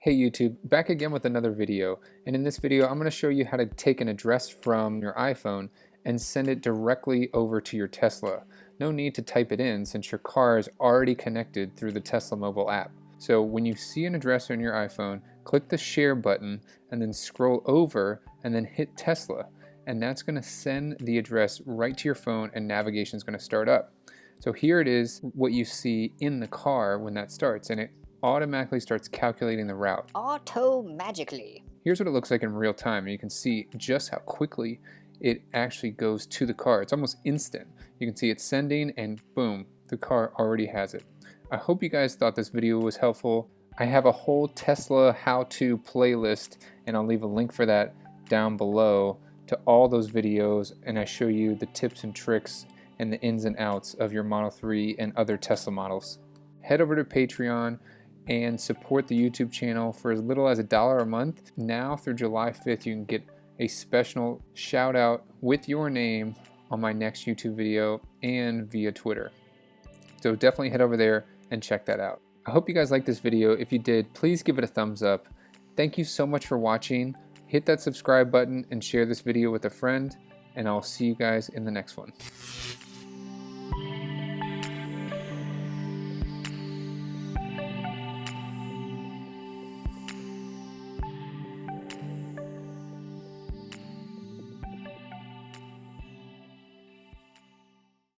Hey YouTube, back again with another video, and in this video I'm going to show you how to take an address from your iPhone and send it directly over to your Tesla. No need to type it in since your car is already connected through the Tesla mobile app. So when you see an address on your iPhone, click the share button and then scroll over and then hit Tesla, and that's going to send the address right to your phone and navigation is going to start up. So here it is what you see in the car when that starts, and it automatically starts calculating the route. Magically. Here's what it looks like in real time, and you can see just how quickly it actually goes to the car. It's almost instant. You can see it sending and boom, the car already has it. I hope you guys thought this video was helpful. I have a whole Tesla how-to playlist, and I'll leave a link for that down below to all those videos, and I show you the tips and tricks and the ins and outs of your Model 3 and other Tesla models. Head over to Patreon and support the YouTube channel for as little as $1 a month. Now through July 5th, you can get a special shout out with your name on my next YouTube video and via Twitter. So definitely head over there and check that out. I hope you guys liked this video. If you did, please give it a thumbs up. Thank you so much for watching. Hit that subscribe button and share this video with a friend, and I'll see you guys in the next one.